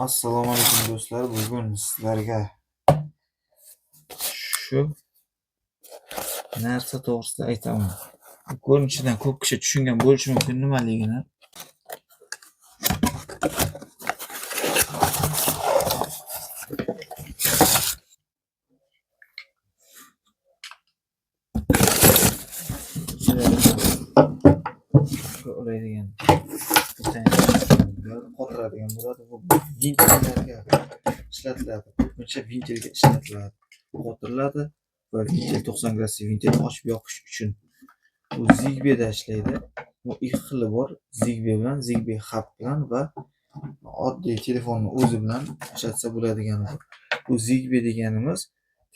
Assalomu alaykum do'stlar. Bugun sizlarga shu narsa to'g'risida aytaman. Ko'rinishidan ko'p kishi tushungan bo'lishi mumkin nimaligini. Ulaydigan, qotiradigan bo'ladi. Bu vintellarga ishlatiladi. Ko'pincha vintelga ishlatiladi. Qotiriladi va vintel 90 gradusli vintel ochib yoqish uchun. Bu Zigbee ishlaydi. Bu ikki xili bor. Zigbee bilan, Zigbee hub bilan va oddiy telefonni o'zi bilan ishlatsa bo'ladigani bor. Bu Zigbee deganimiz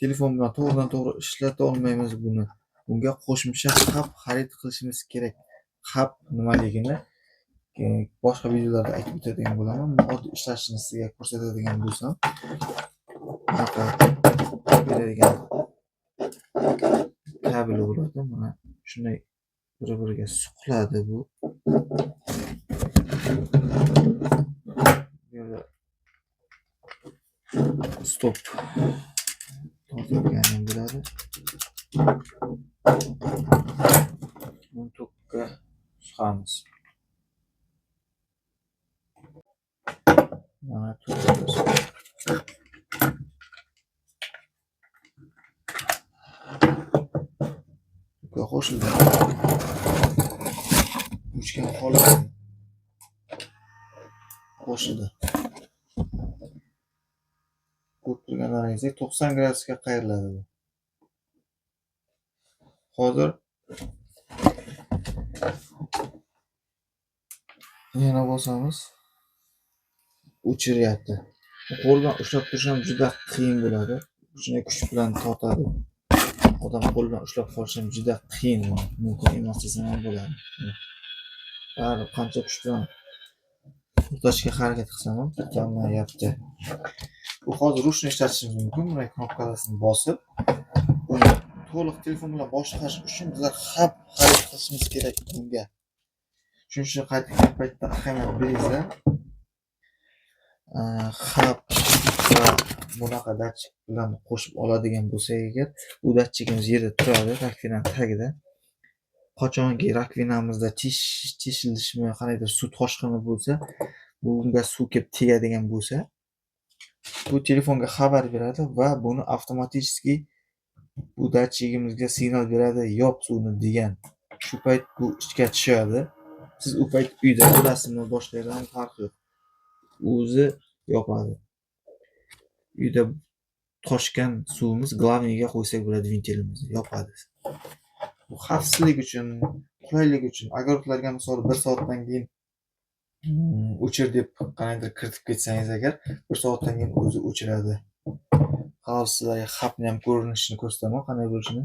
telefon bilan to'g'ridan-to'g'ri ishlata olmaymiz buni. Bunga qo'shimcha hub xarid qilishimiz kerak. Hub nimaligini boshqa videolarda aytib o'tadigan bo'laman. Oddiy ishlashini sizga ko'rsatadigan bo'lsam, beradigan kabel bo'ladi. Mana shunday bir-biriga suqiladi bu. Stop tortilgan bo'ladi. Buni tokka suqamiz. Mana tokka qo'shildi. Uchgan holatda qo'shildi. Ko'p turganlaringizga 90 gradusga qayriladi bu. Hozir yana bosamiz. O'chiryapti. Qo'l bilan ushlab turish ham juda qiyin bo'ladi. Shunday kuch bilan tortadi. Odam qo'l bilan ushlab qolish ham juda qiyin, mumkin emas desam ham bo'ladi. Baribir qancha kuch bilan to'xtatishga harakat qilsam ham to'xtamayapti. Bu hozir ruchni ishlatishimiz mumkin. Mana knopkasini bosib, buni to'liq telefon bilan boshqarish uchun bizlar hub xarid qilishimiz kerak bunga. Shuning uchun qaytgan paytda ahamiyat beringizlar. Hub va bunaqa datchik bilan qo'shib oladigan bo'lsak agar, bu datchigimiz yerda turadi, rakvina tagida. Qachonki rakvinamizda teshilishmi, qanaqadir suv toshqini bo'lsa, bunga suv kelib tegadigan bo'lsa, bu telefonga xabar beradi va buni avtomatik bu datchigimizga signal beradi, yop suvni degan. Shu payt bu ishga tushadi. Siz u payt uyda bo'lasizmi, boshqa yerdan farqi yo'q. O'zi yopadi. Uyda toshgan suvimiz glavniyga qo'ysak bo'ladi, vintelimizni yopadi. Bu xavfsizlik uchun, qulaylik uchun, agarotlarga misol 1 soatdan keyin o'chir deb qanaqadir kiritib ketsangiz agar, 1 soatdan keyin o'zi o'chiradi. Hozir sizlarga hubni ham ko'rinishini ko'rsataman, qanday bo'lishini.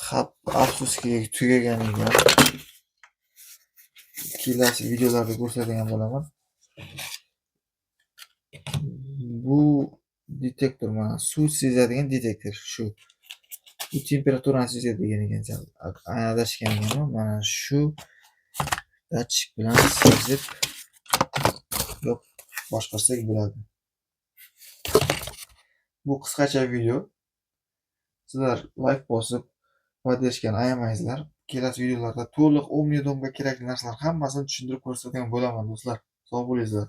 Hub afsuski tugaganiga kelasi videolarda ko'rsatadigan bo'laman. Bu detektor, mana suv sezadigan detektor shu. Bu temperaturani sezadigan ekan. Adashgan ekanman. Mana shu datchik bilan sezib boshqarsak bo'ladi. Bu qisqacha video. Sizlar like bosib, foydalashgan ayamaysizlar. Kelasi videolarda to'liq omnidomga kerakli narsalar hammasini tushuntirib ko'rsatadigan bo'laman do'stlar. Sog' bo'linglar.